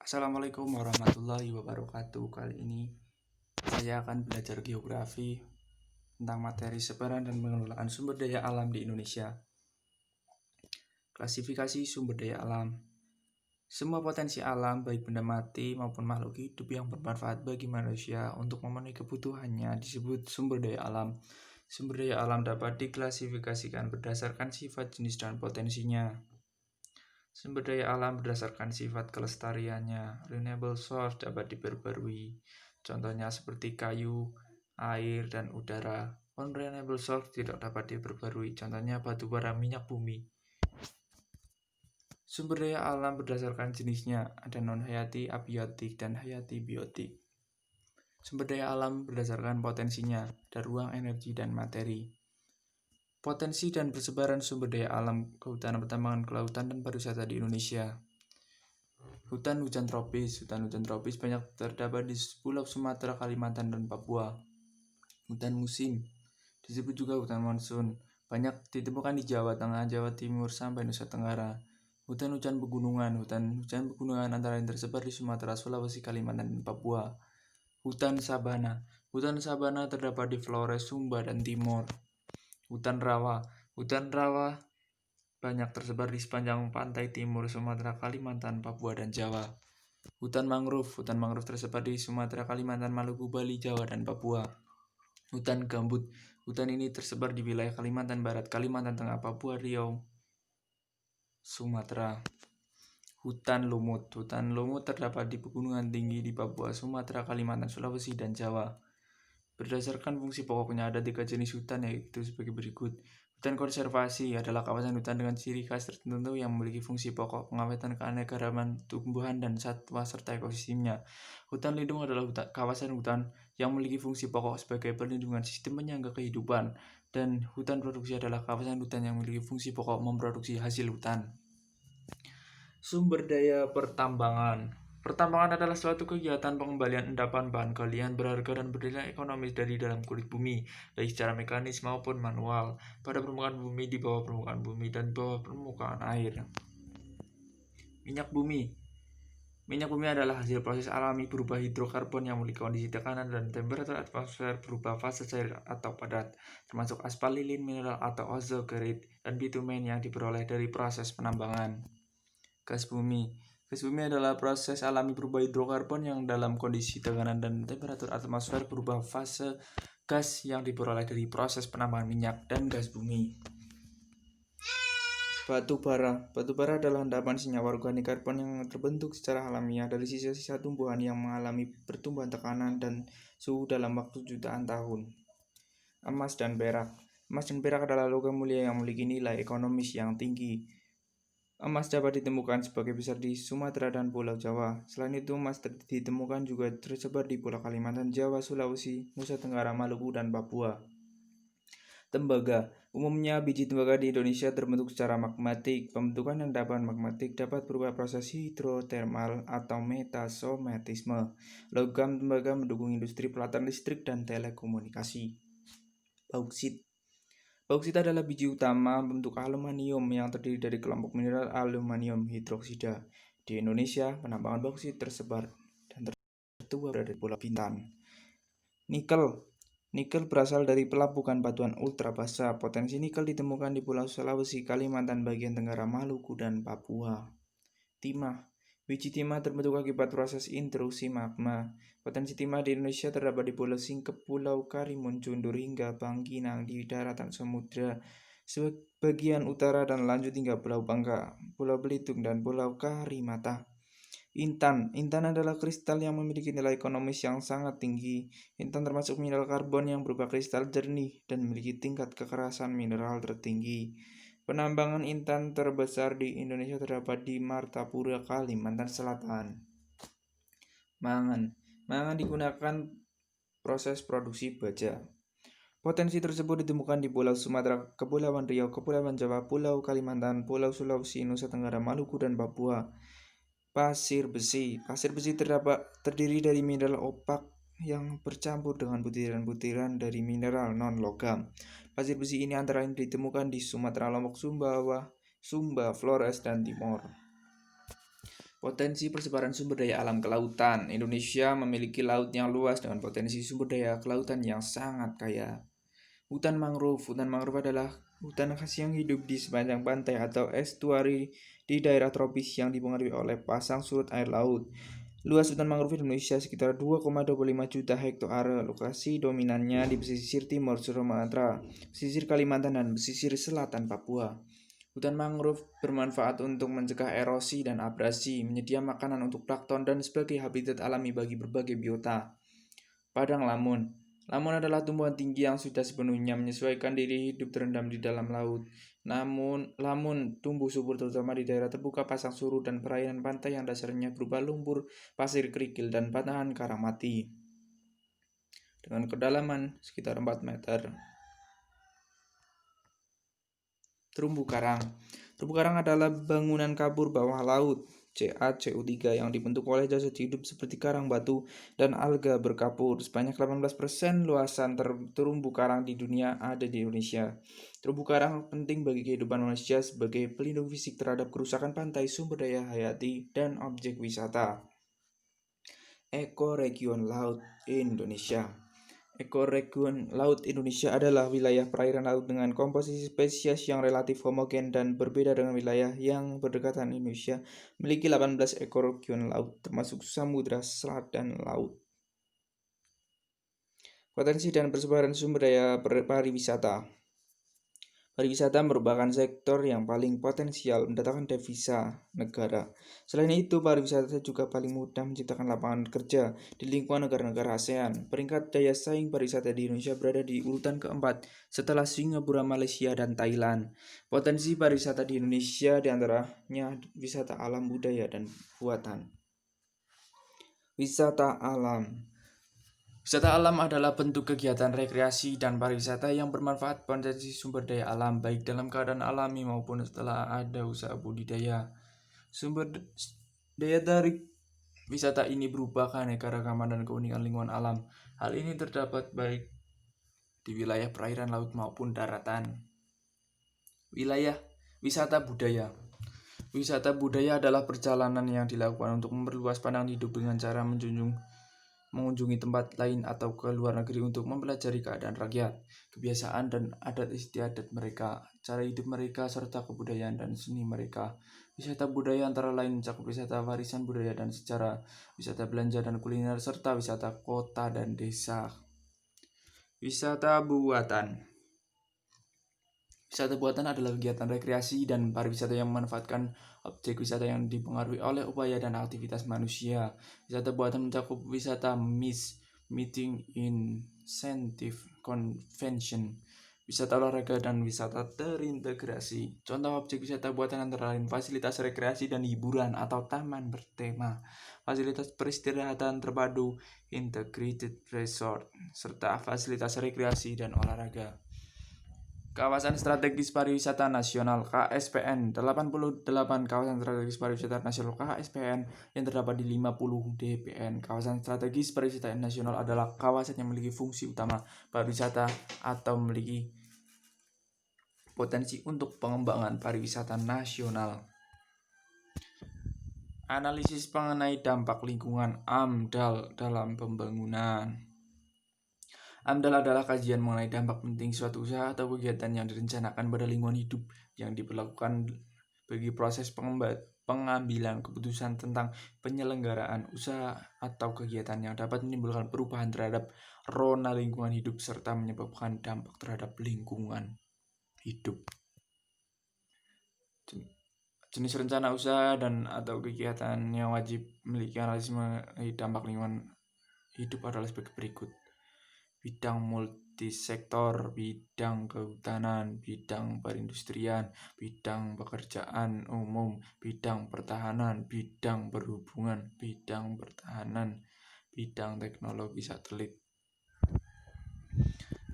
Assalamualaikum warahmatullahi wabarakatuh. Kali ini saya akan belajar geografi tentang materi sebaran dan pengelolaan sumber daya alam di Indonesia. Klasifikasi sumber daya alam. Semua potensi alam, baik benda mati maupun makhluk hidup yang bermanfaat bagi manusia untuk memenuhi kebutuhannya disebut sumber daya alam. Sumber daya alam dapat diklasifikasikan berdasarkan sifat, jenis, dan potensinya. Sumber daya alam berdasarkan sifat kelestariannya. Renewable source dapat diperbarui. Contohnya seperti kayu, air, dan udara. Non-renewable source tidak dapat diperbarui. Contohnya batu bara, minyak bumi. Sumber daya alam berdasarkan jenisnya. Ada non-hayati, abiotik, dan hayati biotik. Sumber daya alam berdasarkan potensinya. Ada ruang, energi, dan materi. Potensi dan persebaran sumber daya alam, kehutanan, pertambangan, kelautan, dan pariwisata di Indonesia. Hutan hujan tropis banyak terdapat di Pulau Sumatera, Kalimantan, dan Papua. Hutan musim disebut juga hutan monsun, banyak ditemukan di Jawa Tengah, Jawa Timur, sampai Nusa Tenggara. Hutan hujan pegunungan antara lain tersebar di Sumatera, Sulawesi, Kalimantan, dan Papua. Hutan sabana terdapat di Flores, Sumba, dan Timor. Hutan rawa banyak tersebar di sepanjang pantai timur Sumatera, Kalimantan, Papua, dan Jawa. Hutan mangrove tersebar di Sumatera, Kalimantan, Maluku, Bali, Jawa, dan Papua. Hutan gambut ini tersebar di wilayah Kalimantan Barat, Kalimantan Tengah, Papua, Riau, Sumatera. Hutan lumut terdapat di pegunungan tinggi di Papua, Sumatera, Kalimantan, Sulawesi, dan Jawa. Berdasarkan fungsi pokoknya ada 3 jenis hutan, yaitu sebagai berikut. Hutan konservasi adalah kawasan hutan dengan ciri khas tertentu yang memiliki fungsi pokok, pengaweten keanekaragaman tumbuhan dan satwa serta ekosistemnya. Hutan lindung adalah kawasan hutan yang memiliki fungsi pokok sebagai perlindungan sistem penyangga kehidupan, dan hutan produksi adalah kawasan hutan yang memiliki fungsi pokok memproduksi hasil hutan. Sumber daya pertambangan. Pertambangan adalah suatu kegiatan pengembalian endapan bahan galian berharga dan bernilai ekonomis dari dalam kulit bumi, baik secara mekanis maupun manual, pada permukaan bumi, di bawah permukaan bumi, dan di bawah permukaan air. Minyak bumi adalah hasil proses alami berupa hidrokarbon yang memiliki kondisi tekanan dan temperatur atmosfer berupa fase cair atau padat, termasuk aspal, lilin, mineral atau ozogerit, dan bitumen yang diperoleh dari proses penambangan. Gas bumi adalah proses alami berupa hidrokarbon yang dalam kondisi tekanan dan temperatur atmosfer berupa fase gas yang diperoleh dari proses penambangan minyak dan gas bumi. Batu bara adalah endapan senyawa organik karbon yang terbentuk secara alamiah dari sisa-sisa tumbuhan yang mengalami pertumbuhan tekanan dan suhu dalam waktu jutaan tahun. Emas dan perak adalah logam mulia yang memiliki nilai ekonomis yang tinggi. Emas dapat ditemukan sebagai besar di Sumatera dan Pulau Jawa. Selain itu, emas ditemukan juga tersebar di Pulau Kalimantan, Jawa, Sulawesi, Nusa Tenggara, Maluku, dan Papua. Tembaga. Umumnya biji tembaga di Indonesia terbentuk secara magmatik. Pembentukan endapan magmatik dapat berupa proses hidrotermal atau metasomatisme. Logam tembaga mendukung industri pelatihan listrik dan telekomunikasi. Bauksit adalah biji utama bentuk aluminium yang terdiri dari kelompok mineral aluminium hidroksida. Di Indonesia, penambangan bauksit tersebar dan tertua berada di Pulau Bintan. Nikel berasal dari pelapukan batuan ultra basa. Potensi nikel ditemukan di Pulau Sulawesi, Kalimantan bagian Tenggara, Maluku, dan Papua. Biji timah terbentuk akibat proses intrusi magma. Potensi timah di Indonesia terdapat di Pulau Singkep, Pulau Karimun, Cundur, hingga Bangkinang di daratan samudra sebagian utara dan lanjut hingga Pulau Bangka, Pulau Belitung, dan Pulau Karimata. Intan adalah kristal yang memiliki nilai ekonomis yang sangat tinggi. Intan termasuk mineral karbon yang berupa kristal jernih dan memiliki tingkat kekerasan mineral tertinggi. Penambangan intan terbesar di Indonesia terdapat di Martapura, Kalimantan Selatan. Mangan digunakan proses produksi baja. Potensi tersebut ditemukan di Pulau Sumatera, Kepulauan Riau, Kepulauan Jawa, Pulau Kalimantan, Pulau Sulawesi, Nusa Tenggara, Maluku, dan Papua. Pasir besi terdiri dari mineral opak yang bercampur dengan butiran-butiran dari mineral non-logam. Pasir besi ini antara lain ditemukan di Sumatera, Lombok, Sumba, Flores, dan Timor. Potensi persebaran sumber daya alam kelautan. Indonesia memiliki laut yang luas dengan potensi sumber daya kelautan yang sangat kaya. Hutan mangrove. Hutan mangrove adalah hutan khas yang hidup di sepanjang pantai atau estuari di daerah tropis yang dipengaruhi oleh pasang surut air laut. Luas hutan mangrove di Indonesia sekitar 2,25 juta hektare. Lokasi dominannya di pesisir timur Sumatera, pesisir Kalimantan, dan pesisir selatan Papua. Hutan mangrove bermanfaat untuk mencegah erosi dan abrasi, menyedia makanan untuk plankton, dan sebagai habitat alami bagi berbagai biota. Padang lamun. Lamun adalah tumbuhan tinggi yang sudah sepenuhnya menyesuaikan diri hidup terendam di dalam laut. Namun, lamun tumbuh subur terutama di daerah terbuka pasang surut dan perairan pantai yang dasarnya berupa lumpur, pasir kerikil, dan patahan karang mati. Dengan kedalaman sekitar 4 meter. Terumbu karang. Terumbu karang adalah bangunan kabur bawah laut CaCO3 yang dibentuk oleh jasad hidup seperti karang batu dan alga berkapur. Sebanyak 18% luasan terumbu karang di dunia ada di Indonesia. Terumbu karang penting bagi kehidupan manusia sebagai pelindung fisik terhadap kerusakan pantai, sumber daya hayati, dan objek wisata. Ekoregion Laut Indonesia. Ekoregion Laut Indonesia adalah wilayah perairan laut dengan komposisi spesies yang relatif homogen dan berbeda dengan wilayah yang berdekatan. Indonesia memiliki 18 ekoregion laut, termasuk samudra, selat, dan laut. Potensi dan persebaran sumber daya pariwisata. Pariwisata merupakan sektor yang paling potensial mendatangkan devisa negara. Selain itu, pariwisata juga paling mudah menciptakan lapangan kerja di lingkungan negara-negara ASEAN. Peringkat daya saing pariwisata di Indonesia berada di urutan keempat setelah Singapura, Malaysia, dan Thailand. Potensi pariwisata di Indonesia diantaranya wisata alam, budaya, dan buatan. Wisata alam. Wisata alam adalah bentuk kegiatan rekreasi dan pariwisata yang bermanfaat potensi sumber daya alam, baik dalam keadaan alami maupun setelah ada usaha budidaya. Sumber daya dari wisata ini berupa keanekaragaman dan keunikan lingkungan alam. Hal ini terdapat baik di wilayah perairan laut maupun daratan. Wilayah wisata budaya. Wisata budaya adalah perjalanan yang dilakukan untuk memperluas pandangan hidup dengan cara mengunjungi tempat lain atau ke luar negeri untuk mempelajari keadaan rakyat, kebiasaan dan adat istiadat mereka, cara hidup mereka, serta kebudayaan dan seni mereka. Wisata budaya antara lain mencakup wisata warisan budaya dan sejarah, wisata belanja dan kuliner, serta wisata kota dan desa. Wisata buatan. Wisata buatan adalah kegiatan rekreasi dan pariwisata yang memanfaatkan objek wisata yang dipengaruhi oleh upaya dan aktivitas manusia. Wisata buatan mencakup wisata meeting, incentive, convention, wisata olahraga, dan wisata terintegrasi. Contoh objek wisata buatan antara lain fasilitas rekreasi dan hiburan atau taman bertema, fasilitas peristirahatan terpadu, integrated resort, serta fasilitas rekreasi dan olahraga. Kawasan Strategis Pariwisata Nasional KSPN. 88 kawasan strategis pariwisata nasional KSPN yang terdapat di 50 DPN. Kawasan strategis pariwisata nasional adalah kawasan yang memiliki fungsi utama pariwisata atau memiliki potensi untuk pengembangan pariwisata nasional. Analisis mengenai dampak lingkungan AMDAL dalam pembangunan. AMDAL adalah kajian mengenai dampak penting suatu usaha atau kegiatan yang direncanakan pada lingkungan hidup yang diperlakukan bagi proses pengambilan keputusan tentang penyelenggaraan usaha atau kegiatan yang dapat menimbulkan perubahan terhadap rona lingkungan hidup serta menyebabkan dampak terhadap lingkungan hidup. Jenis rencana usaha dan atau kegiatan yang wajib memiliki analisis mengenai dampak lingkungan hidup adalah sebagai berikut. Bidang multisektor, bidang kehutanan, bidang perindustrian, bidang pekerjaan umum, bidang pertahanan, bidang perhubungan, bidang pertahanan, bidang teknologi satelit.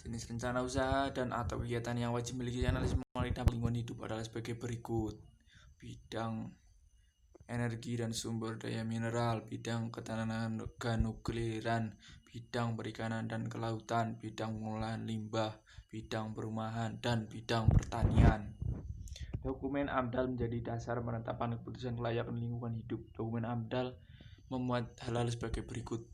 Jenis rencana usaha dan atau kegiatan yang wajib memiliki analisis mengenai dampak lingkungan hidup adalah sebagai berikut. Bidang energi dan sumber daya mineral, bidang ketenaga nukliran, bidang perikanan dan kelautan, bidang pengolahan limbah, bidang perumahan, dan bidang pertanian. Dokumen AMDAL menjadi dasar penetapan keputusan kelayakan lingkungan hidup. Dokumen AMDAL memuat hal-hal sebagai berikut.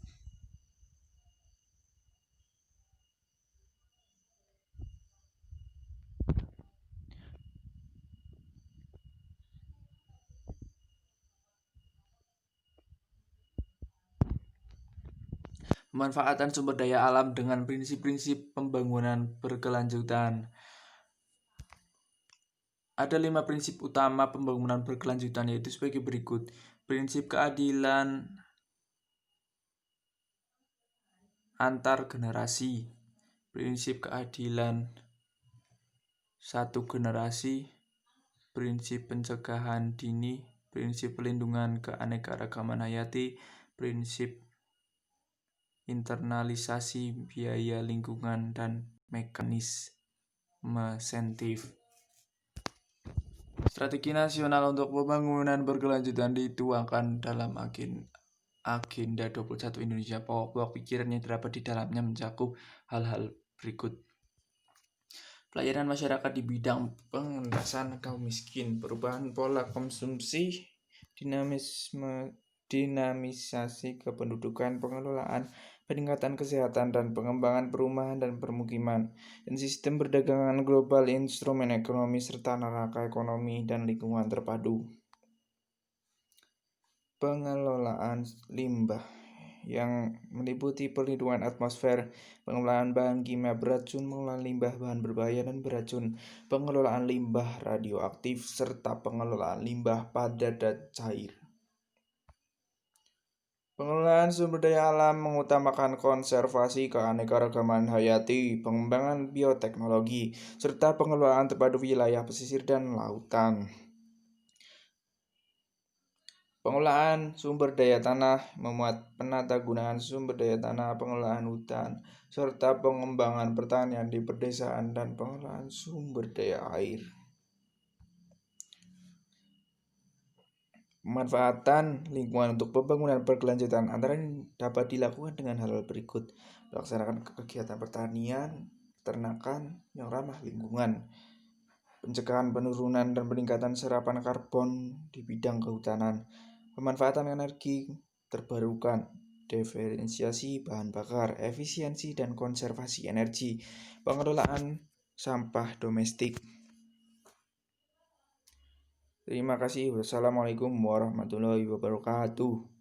Pemanfaatan sumber daya alam dengan prinsip-prinsip pembangunan berkelanjutan. Ada 5 prinsip utama pembangunan berkelanjutan, yaitu sebagai berikut. Prinsip keadilan antar generasi, prinsip keadilan satu generasi, prinsip pencegahan dini, prinsip pelindungan keanekaragaman hayati, prinsip internalisasi biaya lingkungan, dan mekanisme sentif. Strategi nasional untuk pembangunan berkelanjutan dituangkan dalam Agenda 21 Indonesia. Pokok pikiran yang terdapat di dalamnya mencakup hal-hal berikut. Pelayanan masyarakat di bidang pengentasan kaum miskin, perubahan pola konsumsi, dinamisasi kependudukan, pengelolaan, peningkatan kesehatan dan pengembangan perumahan dan permukiman, dan sistem perdagangan global, instrumen ekonomi, serta neraka ekonomi dan lingkungan terpadu. Pengelolaan limbah yang meliputi perlindungan atmosfer, pengelolaan bahan kimia beracun, pengelolaan limbah bahan berbahaya dan beracun, pengelolaan limbah radioaktif, serta pengelolaan limbah padat dan cair. Pengelolaan sumber daya alam mengutamakan konservasi keanekaragaman hayati, pengembangan bioteknologi, serta pengelolaan terpadu wilayah pesisir dan lautan. Pengelolaan sumber daya tanah memuat penata gunaan sumber daya tanah, pengelolaan hutan, serta pengembangan pertanian di pedesaan dan pengelolaan sumber daya air. Pemanfaatan lingkungan untuk pembangunan berkelanjutan antara lain dapat dilakukan dengan hal-hal berikut. Melaksanakan kegiatan pertanian, peternakan yang ramah lingkungan, pencegahan penurunan dan peningkatan serapan karbon di bidang kehutanan, pemanfaatan energi terbarukan, diferensiasi bahan bakar, efisiensi dan konservasi energi, pengelolaan sampah domestik. Terima kasih. Wassalamualaikum warahmatullahi wabarakatuh.